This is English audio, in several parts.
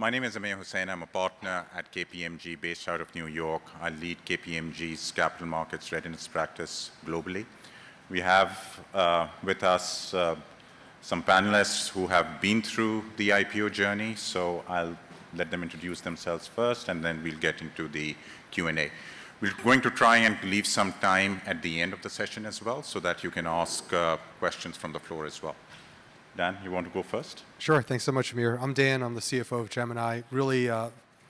My name is Aamir Husain. I'm a partner at KPMG based out of New York. I lead KPMG's capital markets readiness practice globally. We have with us some panelists who have been through the IPO journey, so I'll let them introduce themselves first, and then we'll get into the Q&A. We're going to try and leave some time at the end of the session as well, so that you can ask questions from the floor as well. Dan, you want to go first? Sure. Thanks so much, Aamir. I'm Dan. I'm the CFO of Gemini. Really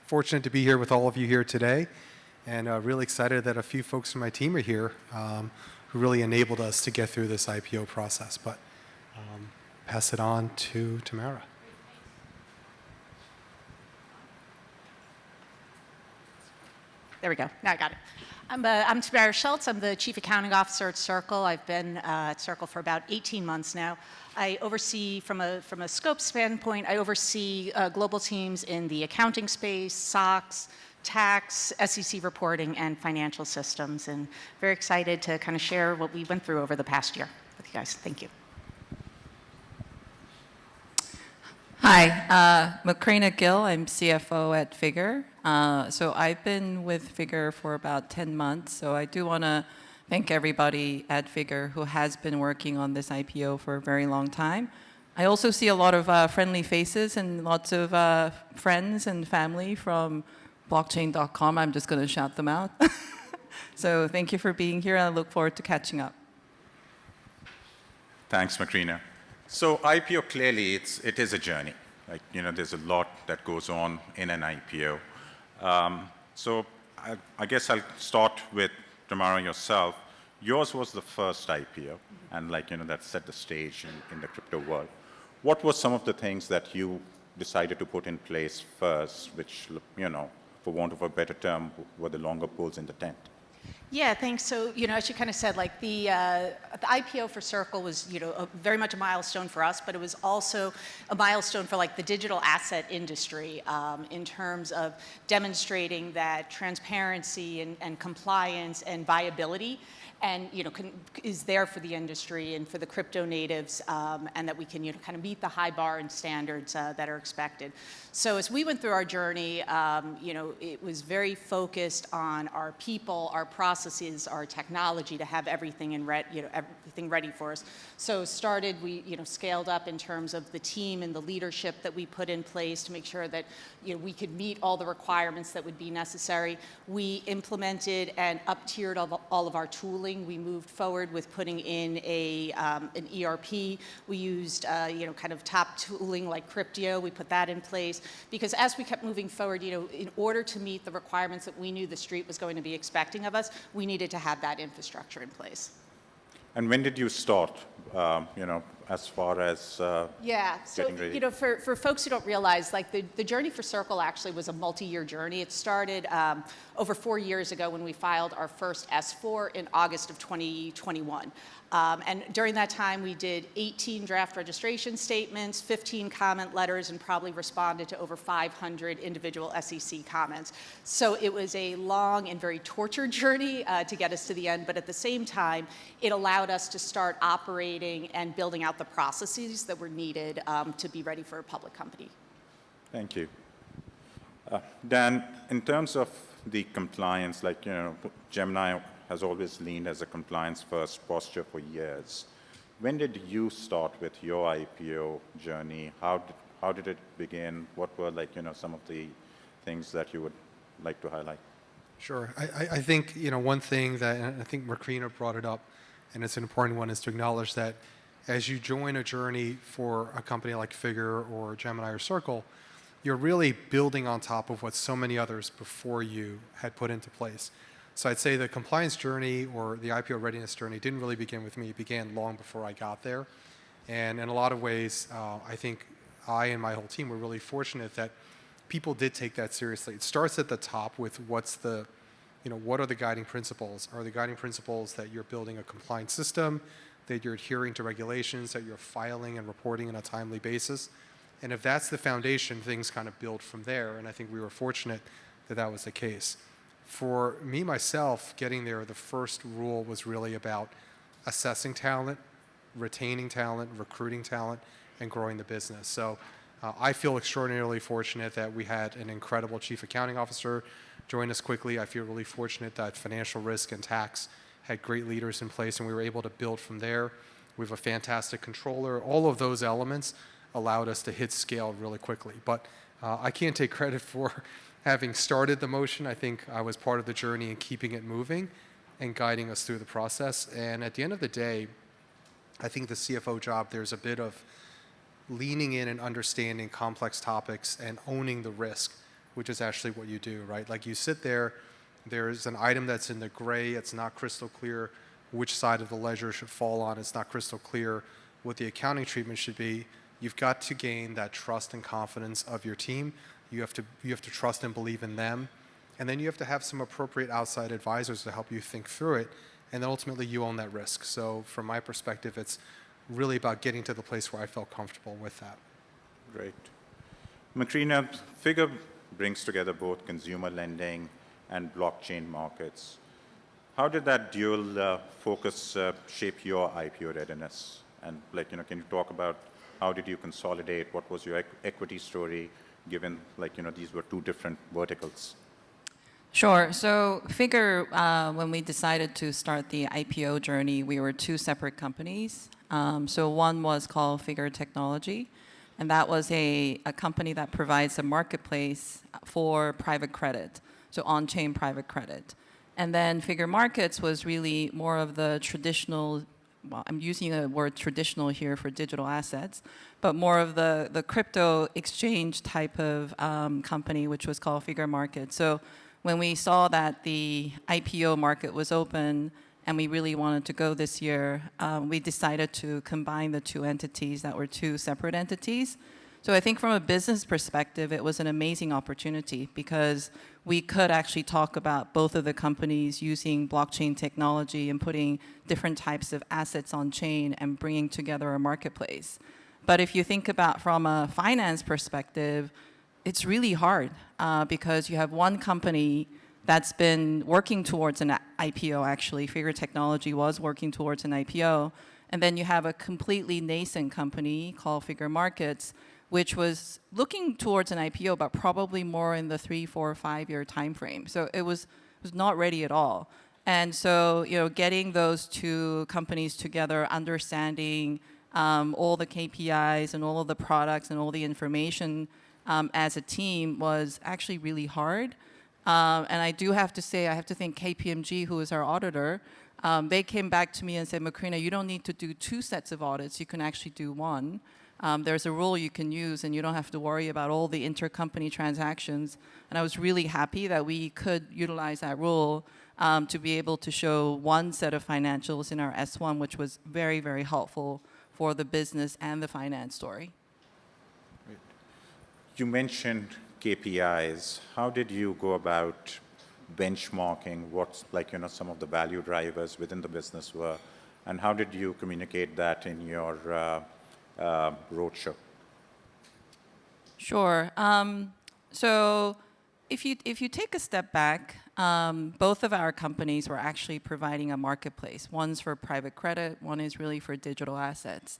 fortunate to be here with all of you here today, and really excited that a few folks from my team are here who really enabled us to get through this IPO process. But pass it on to Tamara. There we go. Now I got it. I'm Tamara Schulz. I'm the Chief Accounting Officer at Circle. I've been at Circle for about 18 months now. I oversee, from a scope standpoint, I oversee global teams in the accounting space, SOX, tax, SEC reporting, and financial systems. And very excited to kind of share what we went through over the past year with you guys. Thank you. Hi, Macrina Kgil. I'm CFO at Figure. So I've been with Figure for about 10 months. So I do want to thank everybody at Figure who has been working on this IPO for a very long time. I also see a lot of friendly faces and lots of friends and family from blockchain.com. I'm just going to shout them out. So thank you for being here. I look forward to catching up. Thanks, Macrina. So IPO, clearly, it is a journey. Like, there's a lot that goes on in an IPO. So I guess I'll start with Tamara yourself. Yours was the first IPO, and that set the stage in the crypto world. What were some of the things that you decided to put in place first, which, for want of a better term, were the longer poles in the tent? Yeah, thanks. So, as you kind of said, the IPO for Circle was, very much a milestone for us, but it was also a milestone for the digital asset industry in terms of demonstrating that transparency and compliance and viability and is there for the industry and for the crypto natives, and that we can kind of meet the high bar and standards that are expected. So as we went through our journey, it was very focused on our people, our processes, our technology to have everything everything ready for us. So we scaled up in terms of the team and the leadership that we put in place to make sure that we could meet all the requirements that would be necessary. We implemented and up-tiered all of our tooling. We moved forward with putting in an ERP. We used kind of top tooling like Cryptio. We put that in place because as we kept moving forward, in order to meet the requirements that we knew the street was going to be expecting of us, we needed to have that infrastructure in place. And when did you start, as far as yeah, so, getting ready? For folks who don't realize, the journey for Circle actually was a multi-year journey. It started over 4 years ago when we filed our first S4 in August of 2021. And during that time, we did 18 draft registration statements, 15 comment letters, and probably responded to over 500 individual SEC comments. So it was a long and very tortured journey to get us to the end, but at the same time, it allowed us to start operating and building out the processes that were needed to be ready for a public company. Thank you. Dan, in terms of the compliance, Gemini has always leaned as a compliance-first posture for years. When did you start with your IPO journey? How did it begin? What were some of the things that you would like to highlight? Sure. I think one thing that, and I think Macrina brought it up, and it's an important one, is to acknowledge that as you join a journey for a company like Figure or Gemini or Circle, you're really building on top of what so many others before you had put into place. So I'd say the compliance journey or the IPO readiness journey didn't really begin with me. It began long before I got there. And in a lot of ways, I think I and my whole team were really fortunate that people did take that seriously. It starts at the top with what are the guiding principles? Are the guiding principles that you're building a compliant system, that you're adhering to regulations, that you're filing and reporting on a timely basis? And if that's the foundation, things kind of build from there. And I think we were fortunate that that was the case. For me, myself, getting there, the first rule was really about assessing talent, retaining talent, recruiting talent, and growing the business. So I feel extraordinarily fortunate that we had an incredible chief accounting officer join us quickly. I feel really fortunate that financial risk and tax had great leaders in place, and we were able to build from there. We have a fantastic controller. All of those elements allowed us to hit scale really quickly. But I can't take credit for having started the motion. I think I was part of the journey in keeping it moving and guiding us through the process. And at the end of the day, I think the CFO job, there's a bit of leaning in and understanding complex topics and owning the risk, which is actually what you do, right? Like you sit there, there's an item that's in the gray, it's not crystal clear which side of the ledger should fall on, it's not crystal clear what the accounting treatment should be. You've got to gain that trust and confidence of your team. You have to trust and believe in them. And then you have to have some appropriate outside advisors to help you think through it. And then ultimately you own that risk. So from my perspective, it's really about getting to the place where I felt comfortable with that. Great. Macrina, Figure brings together both consumer lending and blockchain markets. How did that dual focus shape your IPO readiness? And can you talk about how did you consolidate? What was your equity story, given these were two different verticals? Sure. So Figure, when we decided to start the IPO journey, we were two separate companies. So one was called Figure Technology, and that was a company that provides a marketplace for private credit, so on-chain private credit. And then Figure Markets was really more of the traditional, well, I'm using the word traditional here for digital assets, but more of the crypto exchange type of company, which was called Figure Markets. So when we saw that the IPO market was open and we really wanted to go this year, we decided to combine the two entities that were two separate entities. So I think from a business perspective, it was an amazing opportunity because we could actually talk about both of the companies using blockchain technology and putting different types of assets on chain and bringing together a marketplace. But if you think about from a finance perspective, it's really hard because you have one company that's been working towards an IPO, actually. Figure Technology was working towards an IPO. And then you have a completely nascent company called Figure Markets, which was looking towards an IPO, but probably more in the 3, 4, 5-year time frame. So it was not ready at all. And so, getting those two companies together, understanding all the KPIs and all of the products and all the information as a team was actually really hard. And I do have to say, I have to thank KPMG, who is our auditor. They came back to me and said, Macrina, you don't need to do 2 sets of audits. You can actually do 1. There's a rule you can use, and you don't have to worry about all the intercompany transactions. And I was really happy that we could utilize that rule to be able to show 1 set of financials in our S1, which was very, very helpful for the business and the finance story. Great. You mentioned KPIs. How did you go about benchmarking what some of the value drivers within the business were, and how did you communicate that in your roadshow? Sure. So if you take a step back, both of our companies were actually providing a marketplace. One's for private credit, one is really for digital assets.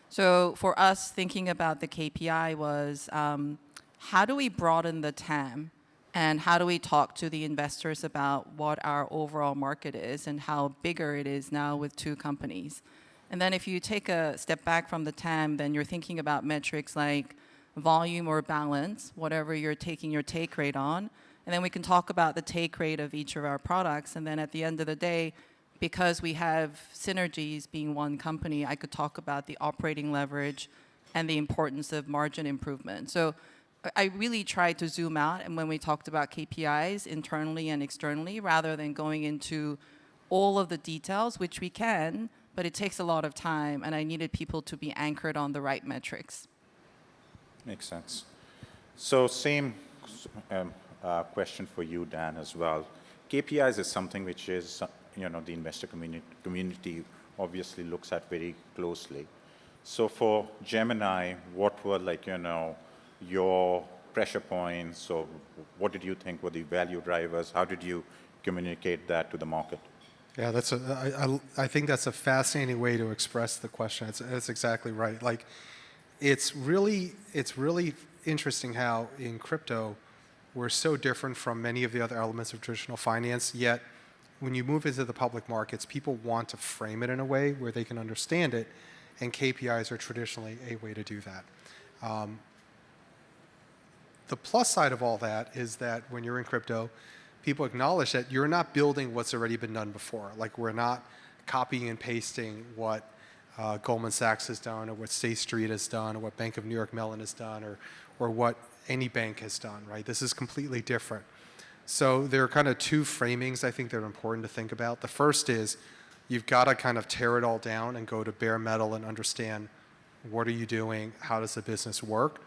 So for us, thinking about the KPI was how do we broaden the TAM, and how do we talk to the investors about what our overall market is and how bigger it is now with 2 companies. And then if you take a step back from the TAM, then you're thinking about metrics like volume or balance, whatever you're taking your take rate on. And then we can talk about the take rate of each of our products. And then at the end of the day, because we have synergies being one company, I could talk about the operating leverage and the importance of margin improvement. So I really tried to zoom out, and when we talked about KPIs internally and externally, rather than going into all of the details, which we can, but it takes a lot of time, and I needed people to be anchored on the right metrics. Makes sense. So same question for you, Dan, as well. KPIs is something which is, the investor community obviously looks at very closely. So for Gemini, what were your pressure points, or what did you think were the value drivers? How did you communicate that to the market? Yeah, I think that's a fascinating way to express the question. That's exactly right. it's really interesting how in crypto, we're so different from many of the other elements of traditional finance, yet when you move into the public markets, people want to frame it in a way where they can understand it, and KPIs are traditionally a way to do that. The plus side of all that is that when you're in crypto, people acknowledge that you're not building what's already been done before. Like, we're not copying and pasting what Goldman Sachs has done, or what State Street has done, or what Bank of New York Mellon has done, or what any bank has done, right? This is completely different. So there are kind of two framings I think that are important to think about. The first is you've got to kind of tear it all down and go to bare metal and understand, what are you doing? How does the business work?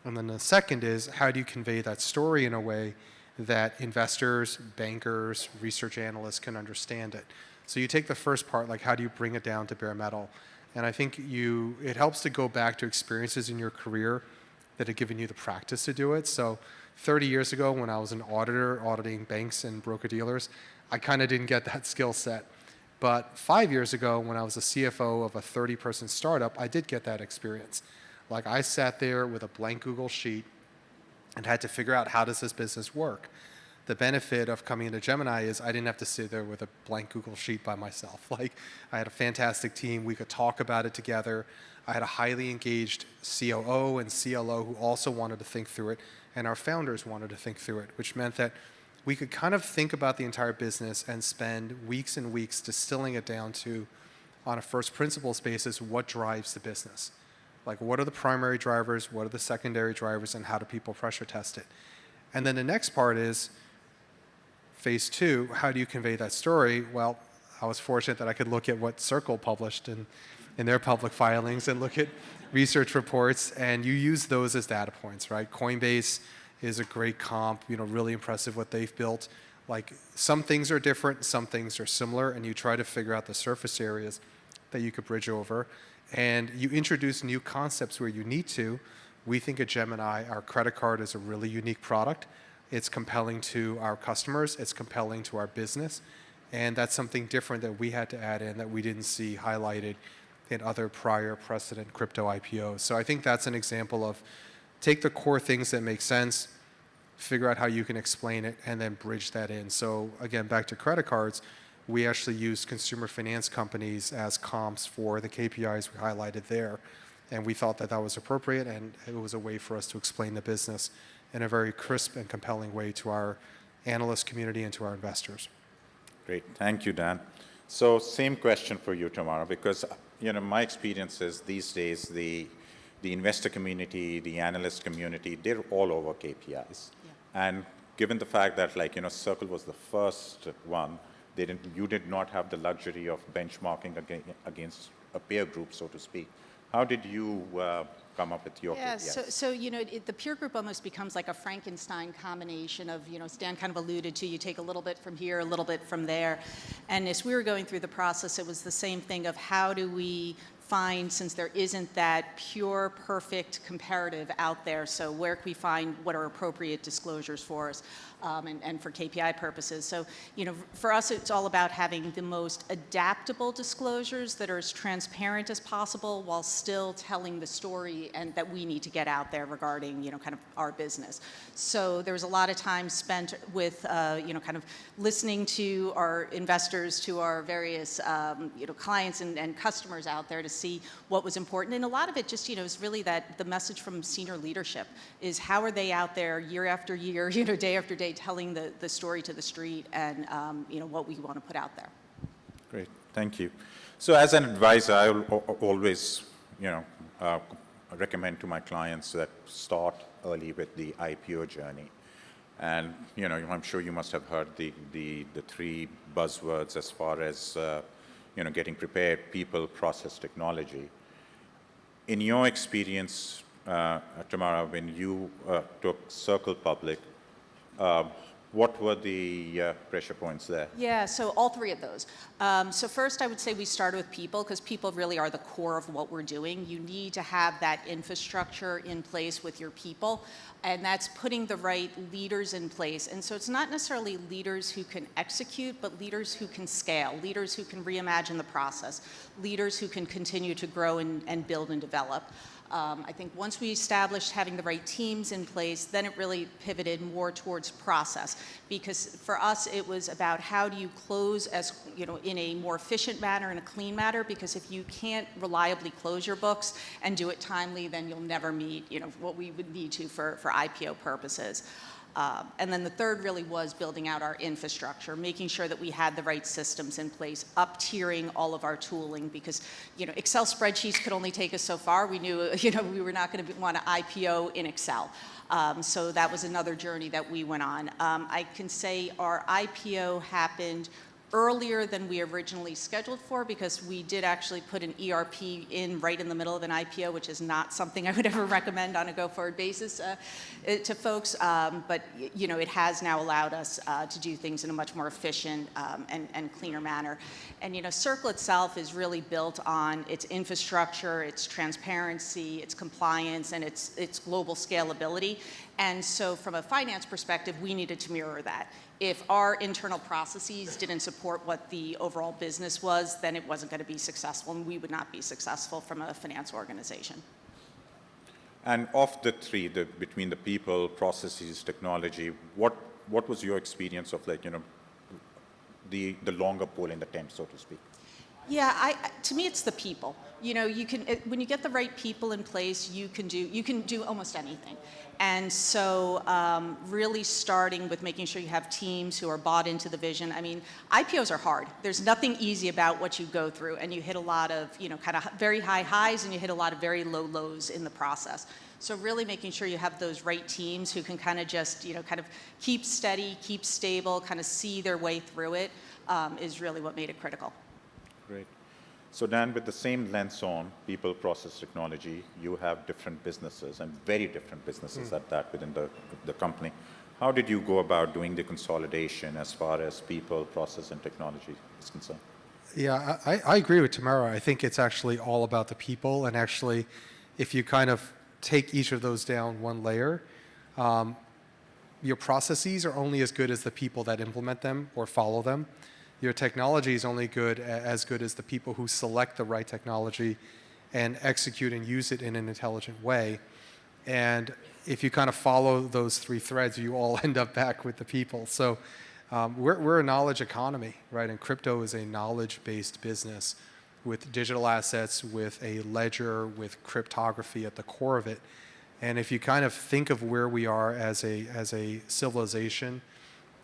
And then the second is, how do you convey that story in a way that investors, bankers, research analysts can understand it? So you take the first part, like how do you bring it down to bare metal? And I think it helps to go back to experiences in your career that have given you the practice to do it. So 30 years ago, when I was an auditor auditing banks and broker-dealers, I kind of didn't get that skill set. But 5 years ago, when I was a CFO of a 30-person startup, I did get that experience. Like, I sat there with a blank Google sheet and had to figure out, how does this business work? The benefit of coming into Gemini is I didn't have to sit there with a blank Google sheet by myself. Like, I had a fantastic team. We could talk about it together. I had a highly engaged COO and CLO who also wanted to think through it, and our founders wanted to think through it, which meant that we could kind of think about the entire business and spend weeks and weeks distilling it down to, on a first principles basis, what drives the business. Like, what are the primary drivers, what are the secondary drivers, and how do people pressure test it? And then the next part is phase two, how do you convey that story? Well, I was fortunate that I could look at what Circle published in their public filings and look at research reports, and you use those as data points, right? Coinbase is a great comp, really impressive what they've built. Like, some things are different, some things are similar, and you try to figure out the surface areas that you could bridge over. And you introduce new concepts where you need to. We think at Gemini, our credit card is a really unique product. It's compelling to our customers. It's compelling to our business. And that's something different that we had to add in that we didn't see highlighted in other prior precedent crypto IPOs. So I think that's an example of, take the core things that make sense, figure out how you can explain it, and then bridge that in. So again, back to credit cards, we actually used consumer finance companies as comps for the KPIs we highlighted there. And we thought that that was appropriate, and it was a way for us to explain the business in a very crisp and compelling way to our analyst community and to our investors. Great. Thank you, Dan. So same question for you, Tamara, because my experience is these days the investor community, the analyst community, they're all over KPIs. Yeah. And given the fact that Circle was the first one, you did not have the luxury of benchmarking against a peer group, so to speak. How did you come up with your KPIs? So the peer group almost becomes like a Frankenstein combination of, as Dan kind of alluded to, you take a little bit from here, a little bit from there. And as we were going through the process, it was the same thing of, how do we find, since there isn't that pure, perfect comparative out there, so where can we find what are appropriate disclosures for us, and for KPI purposes. So, for us, it's all about having the most adaptable disclosures that are as transparent as possible while still telling the story and that we need to get out there regarding, kind of our business. So there was a lot of time spent with, kind of listening to our investors, to our various, clients and customers out there to see what was important. And a lot of it just, is really that the message from senior leadership is, how are they out there year after year, day after day, telling the story to the street, and what we want to put out there. Great, thank you. So as an advisor, I always recommend to my clients that start early with the IPO journey. And I'm sure you must have heard the three buzzwords as far as getting prepared: people, process, technology. In your experience, Tamara, when you took Circle public, what were the pressure points there? Yeah, so all three of those. So first, I would say we started with people, because people really are the core of what we're doing. You need to have that infrastructure in place with your people, and that's putting the right leaders in place. And so it's not necessarily leaders who can execute, but leaders who can scale, leaders who can reimagine the process, leaders who can continue to grow and build and develop. I think once we established having the right teams in place, then it really pivoted more towards process. Because for us, it was about how do you close as, in a more efficient manner and a clean manner, because if you can't reliably close your books and do it timely, then you'll never meet, what we would need to for IPO purposes. And then the third really was building out our infrastructure, making sure that we had the right systems in place, up-tiering all of our tooling, because Excel spreadsheets could only take us so far. We knew we were not going to want to IPO in Excel. So that was another journey that we went on. I can say our IPO happened earlier than we originally scheduled for, because we did actually put an ERP in right in the middle of an IPO, which is not something I would ever recommend on a go-forward basis to folks. But it has now allowed us to do things in a much more efficient and cleaner manner. And Circle itself is really built on its infrastructure, its transparency, its compliance, and its global scalability. And so from a finance perspective, we needed to mirror that. If our internal processes didn't support what the overall business was, then it wasn't going to be successful, and we would not be successful from a finance organization. And of the three, between the people, processes, technology, what was your experience of the longer pole in the tent, so to speak? Yeah, to me, it's the people. When you get the right people in place, you can do almost anything. And so really starting with making sure you have teams who are bought into the vision. I mean, IPOs are hard. There's nothing easy about what you go through, and you hit a lot of, kind of very high highs, and you hit a lot of very low lows in the process. So really making sure you have those right teams who can kind of just, kind of keep steady, keep stable, kind of see their way through it, is really what made it critical. Great. So Dan, with the same lens on people, process, technology, you have different businesses, and very different businesses at that within the company. How did you go about doing the consolidation as far as people, process, and technology is concerned? Yeah, I agree with Tamara. I think it's actually all about the people, and actually, if you kind of take each of those down one layer, your processes are only as good as the people that implement them or follow them. Your technology is only as good as the people who select the right technology and execute and use it in an intelligent way. And if you kind of follow those three threads, you all end up back with the people. So we're a knowledge economy, right? And crypto is a knowledge-based business with digital assets, with a ledger, with cryptography at the core of it. And if you kind of think of where we are as a civilization,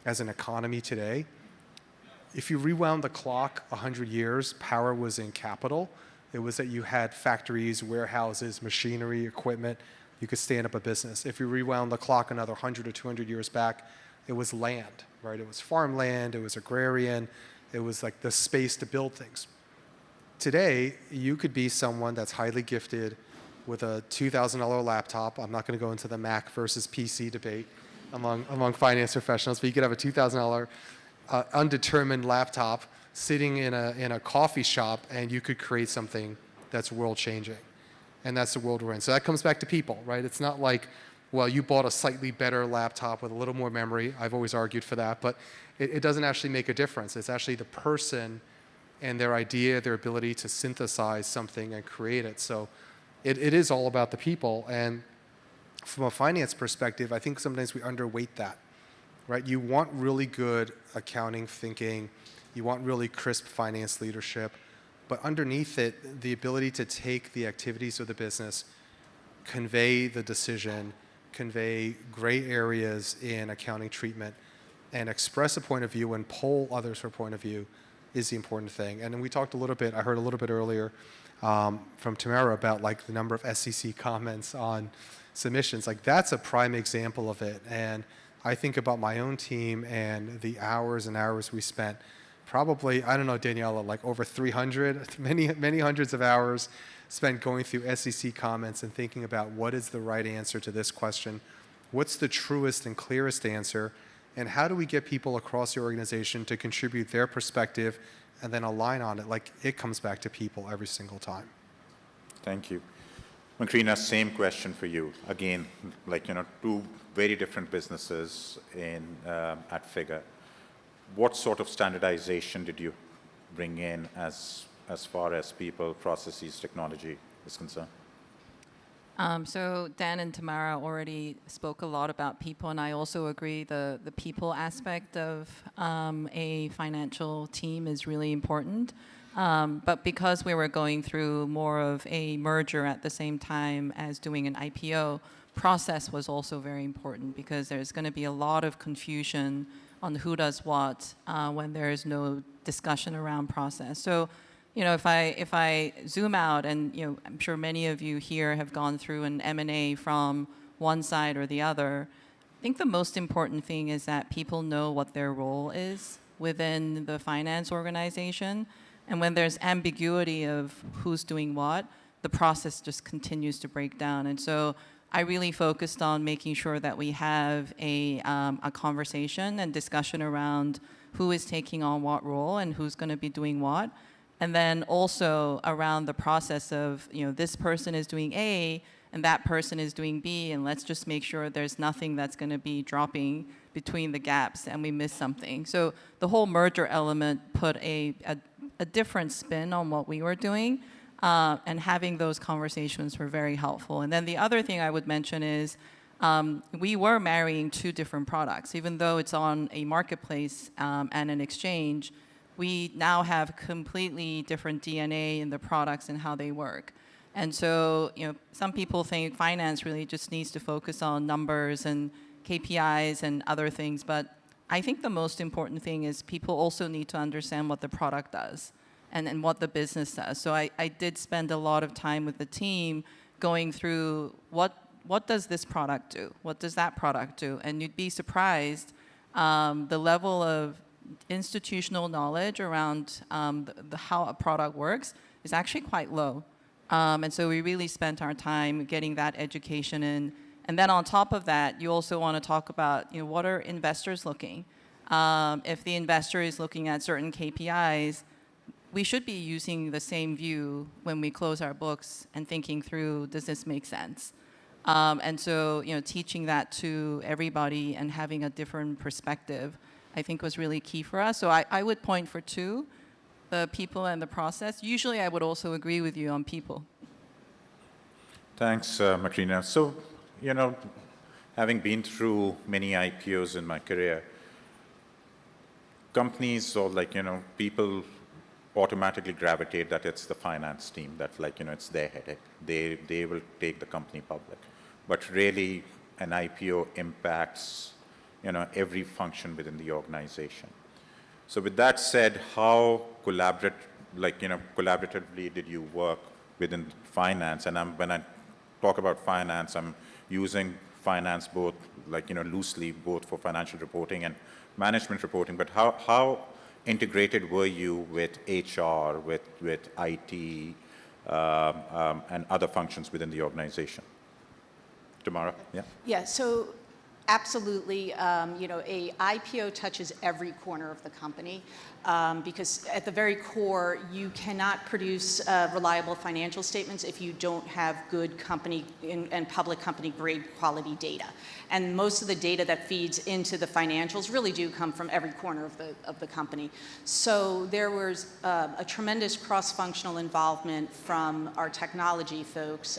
as an economy today, if you rewound the clock 100 years, power was in capital. It was that you had factories, warehouses, machinery, equipment. You could stand up a business. If you rewound the clock another 100 or 200 years back, it was land, right? It was farmland, it was agrarian, it was like the space to build things. Today, you could be someone that's highly gifted with a $2,000 laptop. I'm not going to go into the Mac versus PC debate among finance professionals, but you could have a $2,000 undetermined laptop sitting in a coffee shop, and you could create something that's world-changing. And that's the world we're in. So that comes back to people, right? It's not like, well, you bought a slightly better laptop with a little more memory. I've always argued for that, but it doesn't actually make a difference. It's actually the person and their idea, their ability to synthesize something and create it. So it is all about the people. And from a finance perspective, I think sometimes we underweight that. Right? You want really good accounting thinking, you want really crisp finance leadership, but underneath it, the ability to take the activities of the business, convey the decision, convey gray areas in accounting treatment, and express a point of view and poll others for a point of view is the important thing. And then we talked a little bit, I heard a little bit earlier from Tamara about like the number of SEC comments on submissions. Like that's a prime example of it. And I think about my own team and the hours and hours we spent. Probably, I don't know, Daniela, like over 300, many hundreds of hours spent going through SEC comments and thinking about what is the right answer to this question, what's the truest and clearest answer, and how do we get people across the organization to contribute their perspective and then align on it. Like it comes back to people every single time. Thank you. Macrina, same question for you. Again, two very different businesses at Figure. What sort of standardization did you bring in as far as people, processes, technology is concerned? So Dan and Tamara already spoke a lot about people, and I also agree the people aspect of a financial team is really important. But because we were going through more of a merger at the same time as doing an IPO, process was also very important because there's going to be a lot of confusion on who does what when there is no discussion around process. So, if I zoom out, and I'm sure many of you here have gone through an M&A from one side or the other. I think the most important thing is that people know what their role is within the finance organization, and when there's ambiguity of who's doing what, the process just continues to break down. And so I really focused on making sure that we have a conversation and discussion around who is taking on what role and who's going to be doing what. And then also around the process of, this person is doing A and that person is doing B, and let's just make sure there's nothing that's going to be dropping between the gaps and we miss something. So the whole merger element put a different spin on what we were doing, and having those conversations were very helpful. And then the other thing I would mention is we were marrying two different products. Even though it's on a marketplace and an exchange, we now have completely different DNA in the products and how they work. And so, some people think finance really just needs to focus on numbers and KPIs and other things, but I think the most important thing is people also need to understand what the product does and what the business does. So I did spend a lot of time with the team going through what does this product do? What does that product do? And you'd be surprised the level of institutional knowledge around how a product works is actually quite low. And so we really spent our time getting that education in. And then on top of that, you also want to talk about, what are investors looking? If the investor is looking at certain KPIs, we should be using the same view when we close our books and thinking through, does this make sense? And so, teaching that to everybody and having a different perspective, I think was really key for us. So I would point for two, the people and the process. Usually I would also agree with you on people. Thanks, Macrina. So, having been through many IPOs in my career, companies or people automatically gravitate that it's the finance team, that it's their headache. They will take the company public. But really, an IPO impacts every function within the organization. So with that said, how collaboratively did you work within finance? And when I talk about finance, I'm using finance both loosely, both for financial reporting and management reporting. But how integrated were you with HR, with IT, and other functions within the organization? Tamara, yeah? Yeah, so absolutely, a IPO touches every corner of the company because at the very core, you cannot produce reliable financial statements if you don't have good company and public company grade quality data. And most of the data that feeds into the financials really do come from every corner of the company. So there was a tremendous cross-functional involvement from our technology folks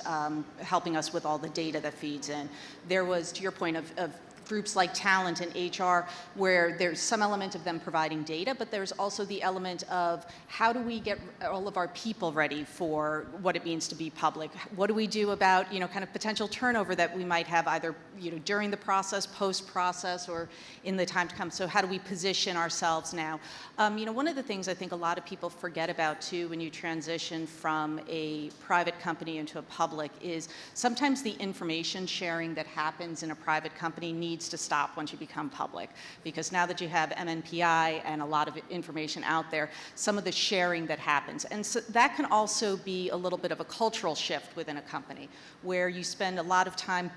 helping us with all the data that feeds in. There was, to your point, of groups like talent and HR, where there's some element of them providing data, but there's also the element of how do we get all of our people ready for what it means to be public? What do we do about, kind of potential turnover that we might have either, during the process, post-process, or in the time to come? So how do we position ourselves now? One of the things I think a lot of people forget about too when you transition from a private company into a public is sometimes the information sharing that happens in a private company needs to stop once you become public, because now that you have MNPI and a lot of information out there, some of the sharing that happens. And so that can also be a little bit of a cultural shift within a company, where you spend a lot of time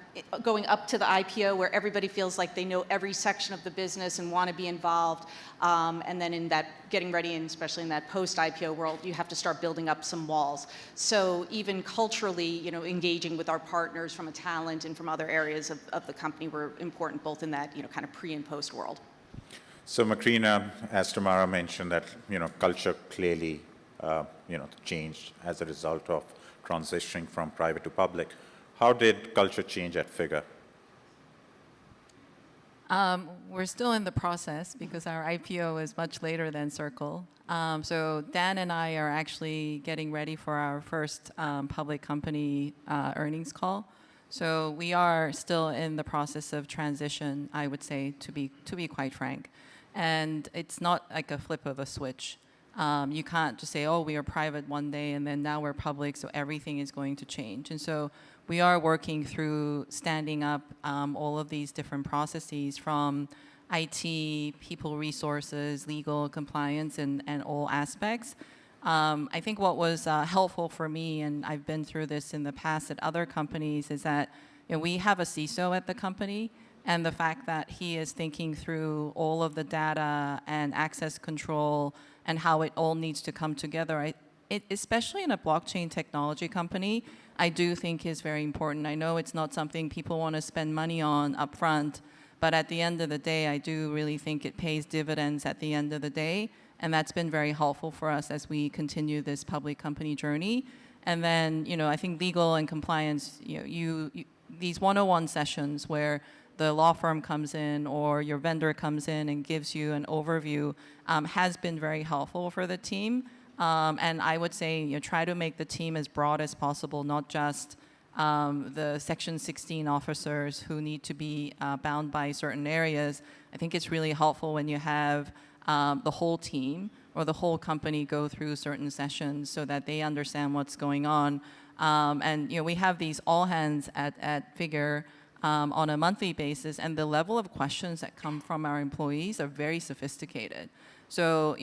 going up to the IPO where everybody feels like they know every section of the business and want to be involved. And then in that getting ready, and especially in that post-IPO world, you have to start building up some walls. So even culturally, engaging with our partners from a talent and from other areas of the company were important, both in that, kind of pre and post world. So Macrina, as Tamara mentioned, that, culture clearly, changed as a result of transitioning from private to public. How did culture change at Figure? We're still in the process because our IPO is much later than Circle. So Dan and I are actually getting ready for our first public company earnings call. So we are still in the process of transition, I would say, to be quite frank. And it's not like a flip of a switch. You can't just say, oh, we are private one day and then now we're public, so everything is going to change. And so we are working through standing up all of these different processes from IT, people resources, legal, compliance, and all aspects. I think what was helpful for me, and I've been through this in the past at other companies, is that we have a CISO at the company, and the fact that he is thinking through all of the data and access control and how it all needs to come together, especially in a blockchain technology company, I do think is very important. I know it's not something people want to spend money on upfront, but at the end of the day, I do really think it pays dividends at the end of the day, and that's been very helpful for us as we continue this public company journey. And then, I think legal and compliance, these 101 sessions where the law firm comes in or your vendor comes in and gives you an overview has been very helpful for the team. And I would say, try to make the team as broad as possible, not just the Section 16 officers who need to be bound by certain areas. I think it's really helpful when you have the whole team or the whole company go through certain sessions so that they understand what's going on. And we have these all hands at Figure on a monthly basis, and the level of questions that come from our employees are very sophisticated. So,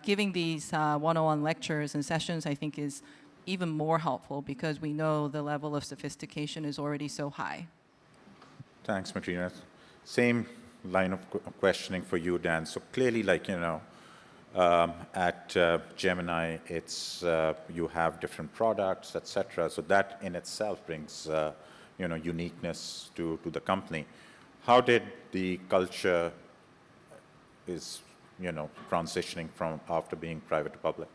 giving these one-on-one lectures and sessions, I think, is even more helpful because we know the level of sophistication is already so high. Thanks, Macrina. Same line of questioning for you, Dan. So clearly, at Gemini, it's you have different products, etc. So that in itself brings uniqueness to the company. How did the culture is transitioning from after being private to public?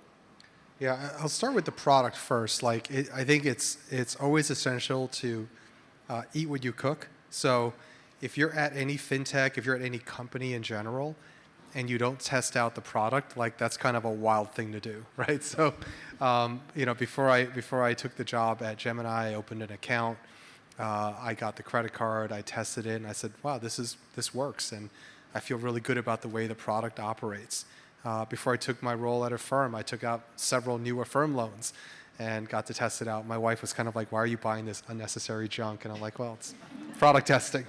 Yeah, I'll start with the product first. I think it's always essential to eat what you cook. So if you're at any fintech, if you're at any company in general, and you don't test out the product, that's kind of a wild thing to do, right? So, before I took the job at Gemini, I opened an account. I got the credit card. I tested it, and I said, "Wow, this works," and I feel really good about the way the product operates. Before I took my role at a firm, I took out several new Affirm loans and got to test it out. My wife was kind of like, "Why are you buying this unnecessary junk?" And I'm like, "Well, it's product testing."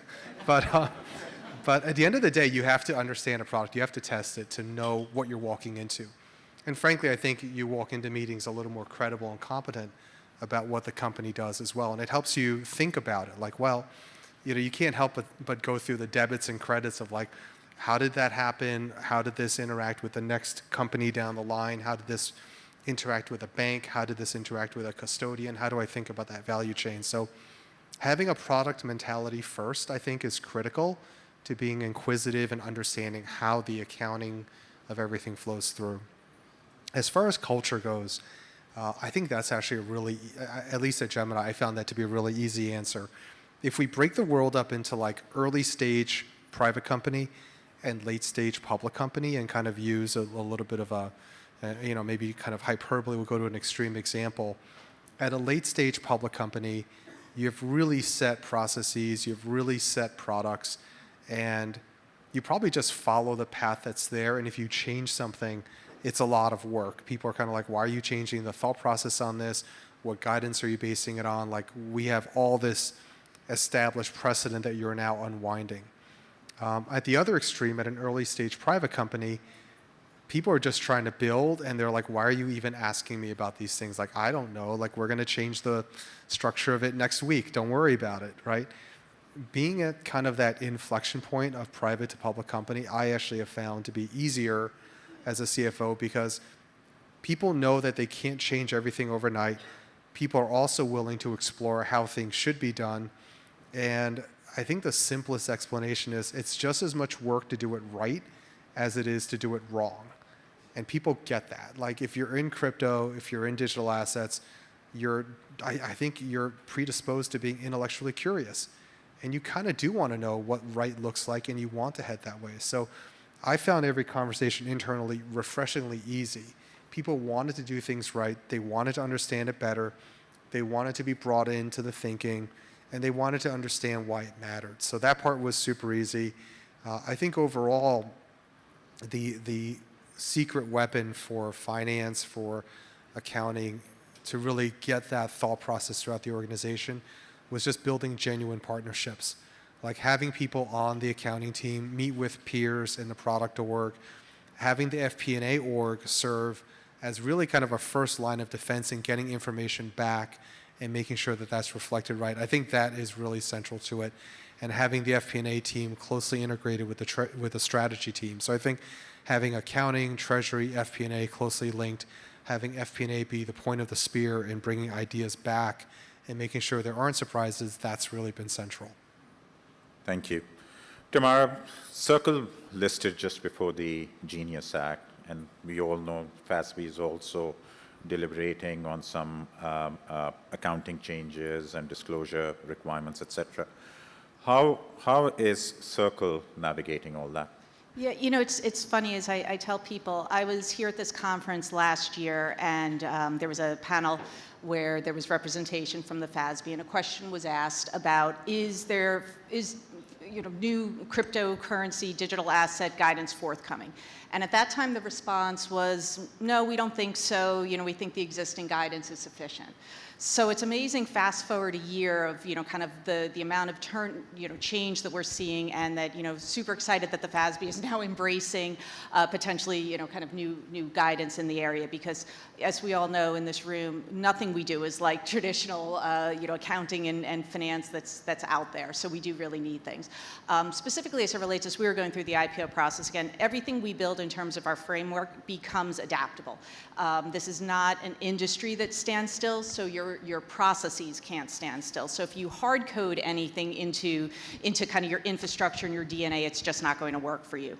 But at the end of the day, you have to understand a product. You have to test it to know what you're walking into. And frankly, I think you walk into meetings a little more credible and competent about what the company does as well. And it helps you think about it. You can't help but go through the debits and credits of how did that happen? How did this interact with the next company down the line? How did this interact with a bank? How did this interact with a custodian? How do I think about that value chain? So having a product mentality first, I think, is critical to being inquisitive and understanding how the accounting of everything flows through. As far as culture goes, I think that's actually at least at Gemini, I found that to be a really easy answer. If we break the world up into early stage private company and late stage public company and kind of use a little bit of maybe kind of hyperbole, we'll go to an extreme example. At a late stage public company, you have really set processes, you have really set products, and you probably just follow the path that's there. And if you change something, it's a lot of work. People are kind of like, why are you changing the thought process on this? What guidance are you basing it on? We have all this established precedent that you're now unwinding. At the other extreme, at an early stage private company, people are just trying to build, and they're like, why are you even asking me about these things? I don't know. We're going to change the structure of it next week. Don't worry about it, right? Being at kind of that inflection point of private to public company, I actually have found to be easier as a CFO because people know that they can't change everything overnight. People are also willing to explore how things should be done. And I think the simplest explanation is it's just as much work to do it right as it is to do it wrong. And people get that. If you're in crypto, if you're in digital assets, I think you're predisposed to being intellectually curious. And you kind of do want to know what right looks like, and you want to head that way. So I found every conversation internally refreshingly easy. People wanted to do things right. They wanted to understand it better. They wanted to be brought into the thinking, and they wanted to understand why it mattered. So that part was super easy. I think overall, the secret weapon for finance, for accounting, to really get that thought process throughout the organization was just building genuine partnerships. Like having people on the accounting team meet with peers in the product org, having the FP&A org serve as really kind of a first line of defense in getting information back and making sure that that's reflected right. I think that is really central to it. And having the FP&A team closely integrated with the strategy team. So I think having accounting, treasury, FP&A closely linked, having FP&A be the point of the spear in bringing ideas back and making sure there aren't surprises, that's really been central. Thank you. Tamara, Circle listed just before the Genius Act, and we all know FASB is also deliberating on some accounting changes and disclosure requirements, etc. How is Circle navigating all that? Yeah, you know, it's funny as I tell people, I was here at this conference last year, and there was a panel where there was representation from the FASB, and a question was asked about is new cryptocurrency digital asset guidance forthcoming? And at that time, the response was, no, we don't think so. You know, we think the existing guidance is sufficient. So it's amazing, fast forward a year of, kind of the amount of change that we're seeing, and that, super excited that the FASB is now embracing potentially, kind of new guidance in the area, because as we all know in this room, nothing we do is like traditional, accounting and finance that's out there. So we do really need things. Specifically as it relates as we were going through the IPO process, again, everything we build in terms of our framework becomes adaptable. This is not an industry that stands still, so your processes can't stand still. So if you hard code anything into kind of your infrastructure and your DNA, it's just not going to work for you.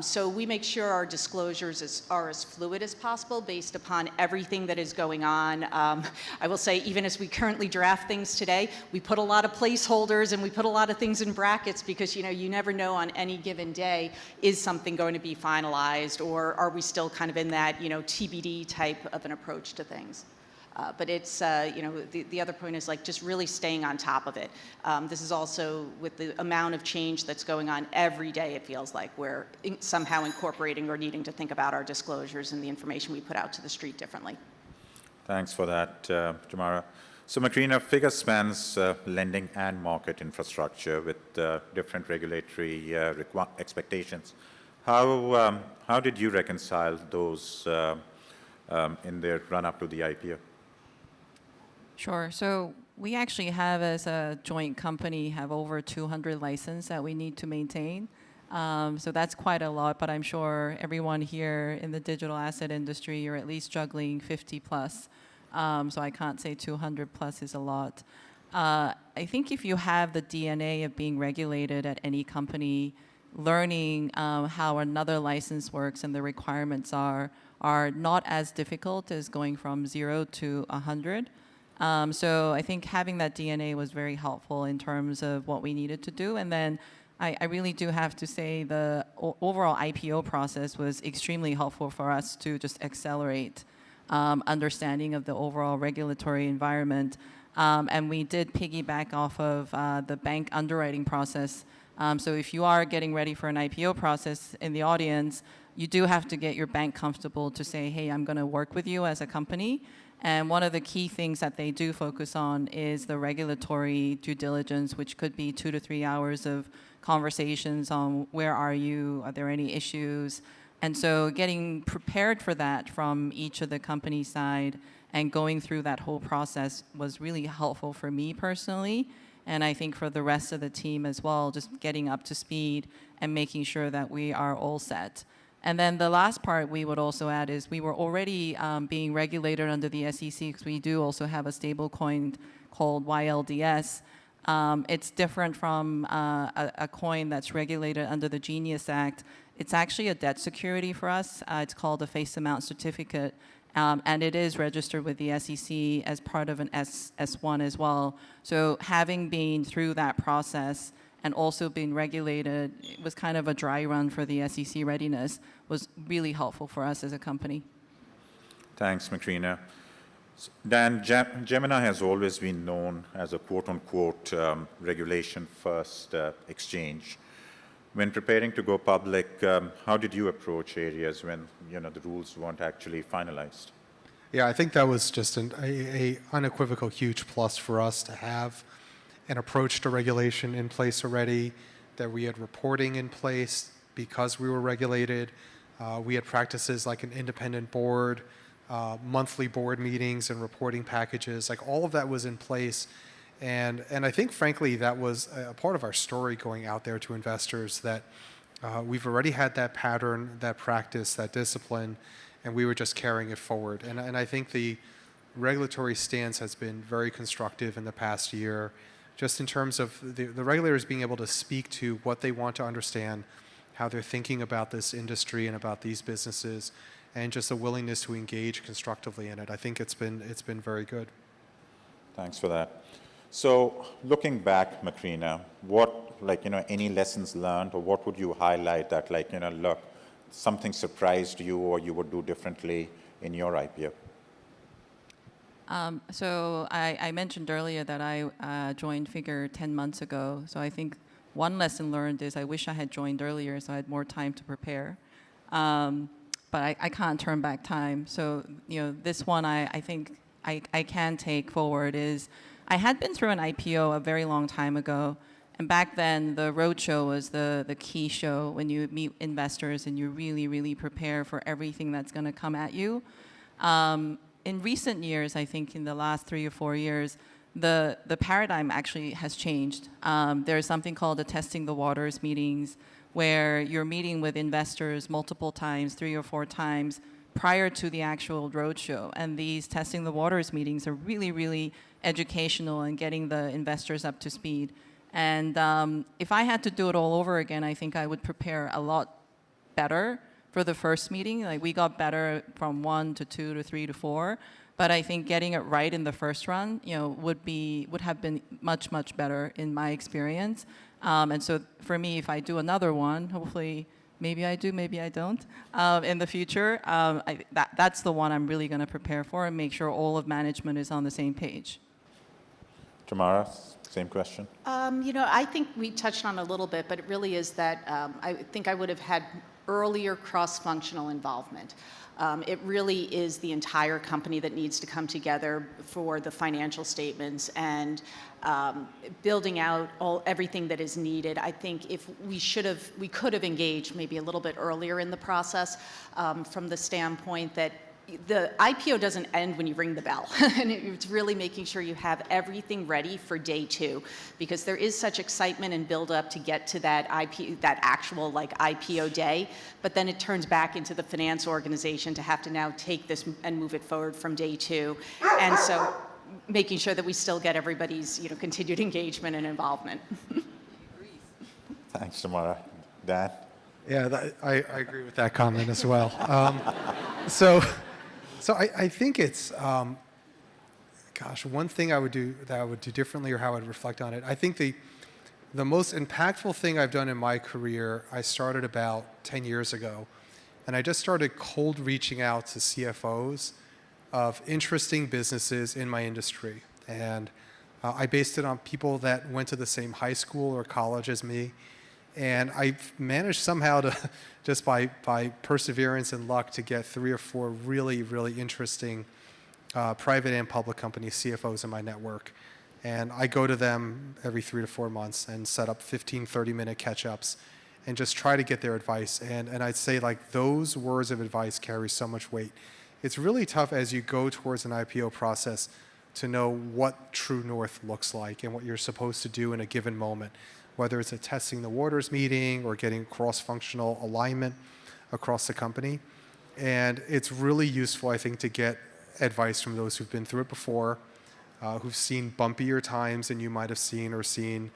So we make sure our disclosures are as fluid as possible based upon everything that is going on. I will say, even as we currently draft things today, we put a lot of placeholders and we put a lot of things in brackets, because you never know on any given day, is something going to be finalized, or are we still kind of in that TBD type of an approach to things. But it's, the other point is like just really staying on top of it. This is also with the amount of change that's going on every day, it feels like we're somehow incorporating or needing to think about our disclosures and the information we put out to the street differently. Thanks for that, Tamara. So Macrina, Figure spans lending and market infrastructure with different regulatory expectations. How did you reconcile those in their run-up to the IPO? Sure. So we actually have, as a joint company, have over 200 licenses that we need to maintain. So that's quite a lot, but I'm sure everyone here in the digital asset industry, you're at least juggling 50 plus. So I can't say 200 plus is a lot. I think if you have the DNA of being regulated at any company, learning how another license works and the requirements are not as difficult as going from 0 to 100. So I think having that DNA was very helpful in terms of what we needed to do. And then I really do have to say the overall IPO process was extremely helpful for us to just accelerate understanding of the overall regulatory environment. And we did piggyback off of the bank underwriting process. So if you are getting ready for an IPO process in the audience, you do have to get your bank comfortable to say, hey, I'm going to work with you as a company. And one of the key things that they do focus on is the regulatory due diligence, which could be 2 to 3 hours of conversations on where are you, are there any issues? And so getting prepared for that from each of the company side and going through that whole process was really helpful for me personally. And I think for the rest of the team as well, just getting up to speed and making sure that we are all set. And then the last part we would also add is we were already being regulated under the SEC, because we do also have a stable coin called YLDS. It's different from a coin that's regulated under the Genius Act. It's actually a debt security for us. It's called a face amount certificate. And it is registered with the SEC as part of an S1 as well. So having been through that process and also being regulated, it was kind of a dry run for the SEC readiness, was really helpful for us as a company. Thanks, Macrina. Dan, Gemini has always been known as a quote-unquote regulation-first exchange. When preparing to go public, how did you approach areas when the rules weren't actually finalized? Yeah, I think that was just a unequivocal huge plus for us to have an approach to regulation in place already, that we had reporting in place because we were regulated. We had practices like an independent board, monthly board meetings and reporting packages, like all of that was in place. And I think, frankly, that was a part of our story going out there to investors, that we've already had that pattern, that practice, that discipline, and we were just carrying it forward. And I think the regulatory stance has been very constructive in the past year, just in terms of the regulators being able to speak to what they want to understand, how they're thinking about this industry and about these businesses, and just a willingness to engage constructively in it. I think it's been very good. Thanks for that. So looking back, Macrina, what, any lessons learned, or what would you highlight that, look, something surprised you or you would do differently in your IPO? So I mentioned earlier that I joined Figure 10 months ago. So I think one lesson learned is I wish I had joined earlier so I had more time to prepare. But I can't turn back time. So this one I think I can take forward is I had been through an IPO a very long time ago. And back then, the roadshow was the key show when you meet investors and you really, really prepare for everything that's going to come at you. In recent years, I think in the last 3 or 4 years, the paradigm actually has changed. There's something called the testing the waters meetings, where you're meeting with investors multiple times, 3 or 4 times, prior to the actual roadshow. And these testing the waters meetings are really, really educational and getting the investors up to speed. And if I had to do it all over again, I think I would prepare a lot better for the first meeting. Like, we got better from 1 to 2 to 3 to 4. But I think getting it right in the first run, would have been much, much better in my experience. And so for me, if I do another one, hopefully, maybe I do, maybe I don't, in the future, that's the one I'm really going to prepare for and make sure all of management is on the same page. Tamara, same question. I think we touched on it a little bit, but it really is that I think I would have had earlier cross-functional involvement. It really is the entire company that needs to come together for the financial statements and building out everything that is needed. I think if we could have engaged maybe a little bit earlier in the process from the standpoint that the IPO doesn't end when you ring the bell. And it's really making sure you have everything ready for day 2, because there is such excitement and build up to get to that actual IPO day. But then it turns back into the finance organization to have to now take this and move it forward from day 2. And so making sure that we still get everybody's continued engagement and involvement. Thanks, Tamara. Dan? Yeah, I agree with that comment as well. So I think it's, one thing I would do differently, or how I'd reflect on it. I think the most impactful thing I've done in my career, I started about 10 years ago, and I just started cold reaching out to CFOs of interesting businesses in my industry. And I based it on people that went to the same high school or college as me. And I've managed somehow to, just by perseverance and luck, to get 3 or 4 really, really interesting private and public company CFOs in my network. And I go to them every 3 to 4 months and set up 15, 30-minute catch-ups and just try to get their advice. And I'd say those words of advice carry so much weight. It's really tough as you go towards an IPO process to know what true north looks like and what you're supposed to do in a given moment, whether it's a testing the waters meeting or getting cross-functional alignment across the company. And it's really useful, I think, to get advice from those who've been through it before, who've seen bumpier times than you might have seen, or seen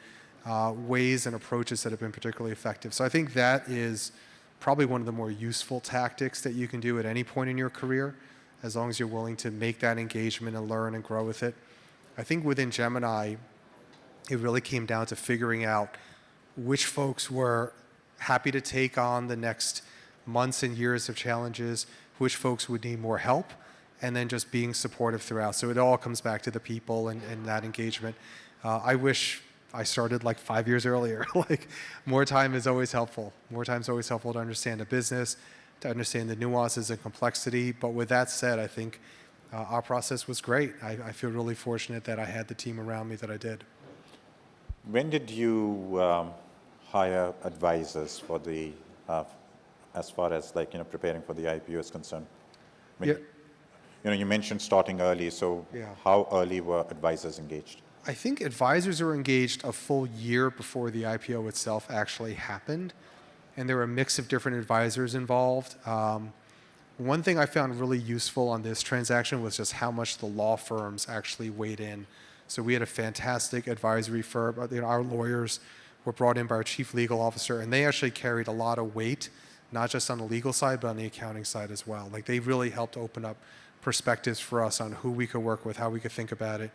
ways and approaches that have been particularly effective. So I think that is probably one of the more useful tactics that you can do at any point in your career, as long as you're willing to make that engagement and learn and grow with it. I think within Gemini, it really came down to figuring out which folks were happy to take on the next months and years of challenges, which folks would need more help, and then just being supportive throughout. So it all comes back to the people and that engagement. I wish I started like 5 years earlier. Like, more time is always helpful. More time is always helpful to understand the business, to understand the nuances and complexity. But with that said, I think our process was great. I feel really fortunate that I had the team around me that I did. When did you hire advisors for the, as far as like, preparing for the IPO is concerned? Yeah. You mentioned starting early, so Yeah. how early were advisors engaged? I think advisors were engaged a full year before the IPO itself actually happened, and there were a mix of different advisors involved. One thing I found really useful on this transaction was just how much the law firms actually weighed in. So we had a fantastic advisory firm. Our lawyers were brought in by our chief legal officer, and they actually carried a lot of weight, not just on the legal side, but on the accounting side as well. Like, they really helped open up perspectives for us on who we could work with, how we could think about it.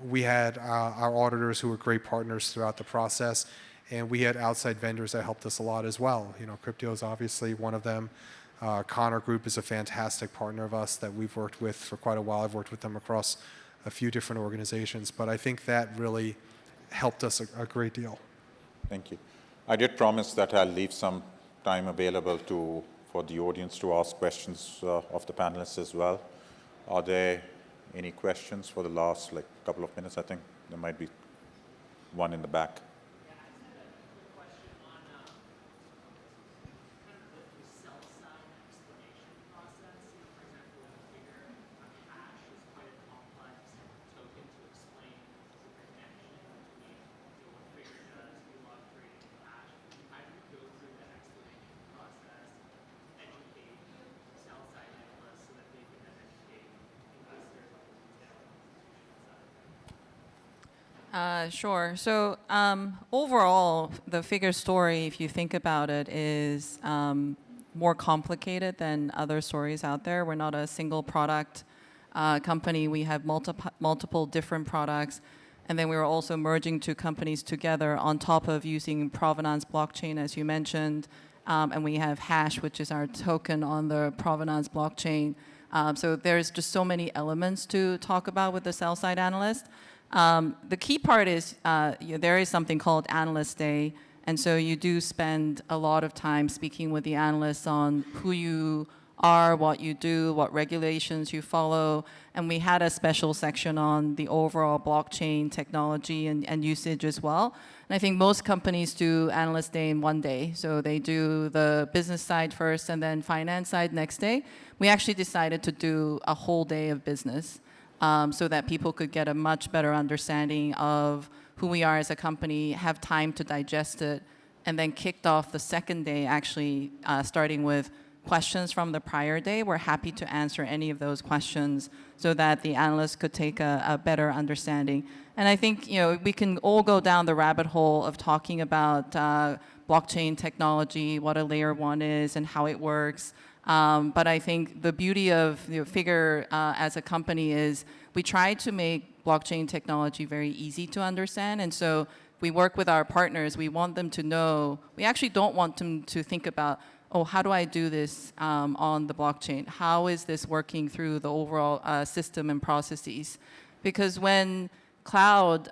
We had our auditors who were great partners throughout the process, and we had outside vendors that helped us a lot as well. Cryptio is obviously one of them. Connor Group is a fantastic partner of us that we've worked with for quite a while. I've worked with them across a few different organizations, but I think that really helped us a great deal. Thank you. I did promise that I'll leave some time available for the audience to ask questions of the panelists as well. Are there any questions for the last couple of minutes? I think there might be one in the back. Sure. So overall, the Figure story, if you think about it, is more complicated than other stories out there. We're not a single product company. We have multiple different products. And then we were also merging two companies together on top of using Provenance blockchain, as you mentioned. And we have Hash, which is our token on the Provenance blockchain. So there's just so many elements to talk about with the sell-side analyst. The key part is there is something called Analyst Day, and so you do spend a lot of time speaking with the analysts on who you are, what you do, what regulations you follow, and we had a special section on the overall blockchain technology and usage as well. And I think most companies do Analyst Day in one day, so they do the business side first and then finance side next day. We actually decided to do a whole day of business. So that people could get a much better understanding of who we are as a company, have time to digest it, and then kicked off the second day actually starting with questions from the prior day. We're happy to answer any of those questions so that the analysts could take a better understanding. And I think we can all go down the rabbit hole of talking about blockchain technology, what a layer 1 is and how it works. But I think the beauty of Figure as a company is we try to make blockchain technology very easy to understand. And so we work with our partners. We want them to know. We actually don't want them to think about, oh, how do I do this on the blockchain? How is this working through the overall system and processes? Because when cloud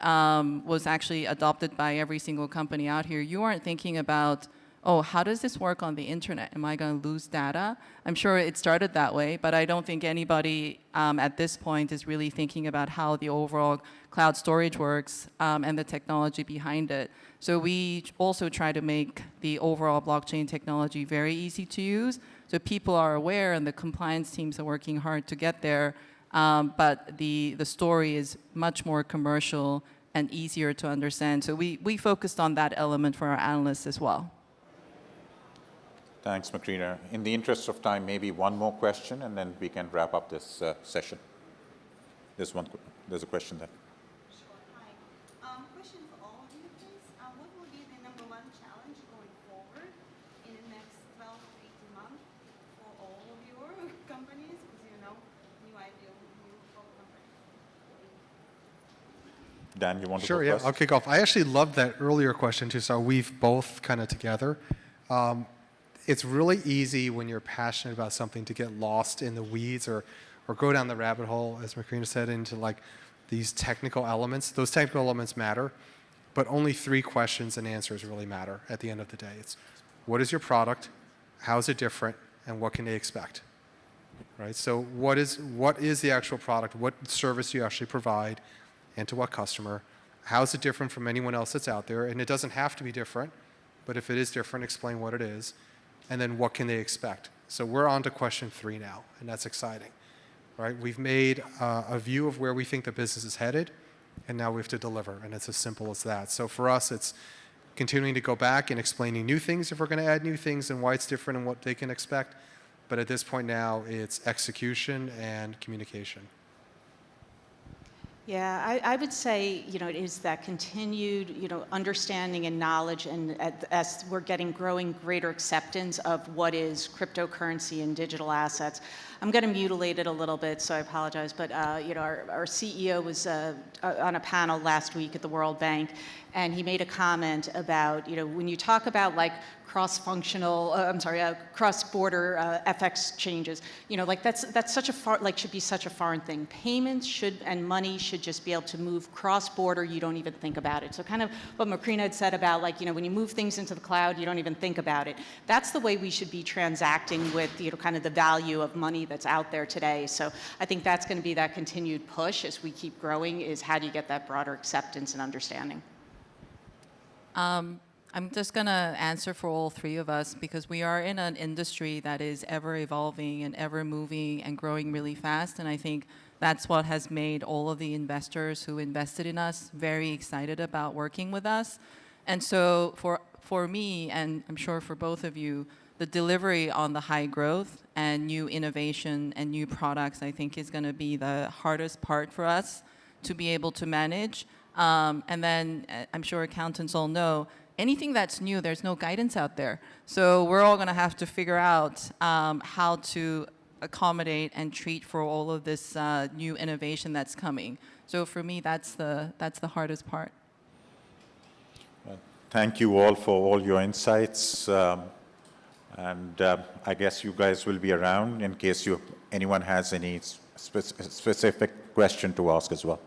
was actually adopted by every single company out here, you aren't thinking about, oh, how does this work on the internet? Am I going to lose data? I'm sure it started that way, but I don't think anybody at this point is really thinking about how the overall cloud storage works and the technology behind it. So we also try to make the overall blockchain technology very easy to use, so people are aware and the compliance teams are working hard to get there, but the story is much more commercial and easier to understand. So we focused on that element for our analysts as well. Thanks, Macrina. In the interest of time, maybe one more question, and then we can wrap up this session. There's a question there. Sure. Hi. Question for all of you, please. What will be the #1 challenge going forward in the next 12 to 18 months for all of your companies? Because Dan, you want to Sure, go yeah, first? I'll kick off. I actually loved that earlier question too, so we've both kind of together. It's really easy when you're passionate about something to get lost in the weeds or go down the rabbit hole, as Macrina said, into like these technical elements. Those technical elements matter, but only 3 questions and answers really matter at the end of the day. It's what is your product, how is it different, and what can they expect? Right? So what is the actual product? What service do you actually provide, and to what customer? How is it different from anyone else that's out there? And it doesn't have to be different, but if it is different, explain what it is. And then what can they expect? So we're on to question 3 now, and that's exciting. Right? We've made a view of where we think the business is headed, and now we have to deliver, and it's as simple as that. So for us, it's continuing to go back and explaining new things if we're going to add new things and why it's different and what they can expect. But at this point now, it's execution and communication. Yeah, I would say, it is that continued, understanding and knowledge, and as we're getting growing greater acceptance of what is cryptocurrency and digital assets. I'm going to mutilate it a little bit, so I apologize, but, our CEO was on a panel last week at the World Bank, and he made a comment about, when you talk about like cross-border FX changes, that's such a should be such a foreign thing. Payments and money should just be able to move cross-border. You don't even think about it. So kind of what Macrina had said about when you move things into the cloud, you don't even think about it. That's the way we should be transacting with kind of the value of money that's out there today. So I think that's going to be that continued push as we keep growing, is how do you get that broader acceptance and understanding? I'm just going to answer for all 3 of us because we are in an industry that is ever evolving and ever moving and growing really fast. And I think that's what has made all of the investors who invested in us very excited about working with us. And so for me, and I'm sure for both of you, the delivery on the high growth and new innovation and new products, I think, is going to be the hardest part for us to be able to manage. And then I'm sure accountants all know, anything that's new, there's no guidance out there. So we're all going to have to figure out how to accommodate and treat for all of this new innovation that's coming. So for me, that's the hardest part. Well, thank you all for all your insights. And I guess you guys will be around in case anyone has any specific question to ask as well.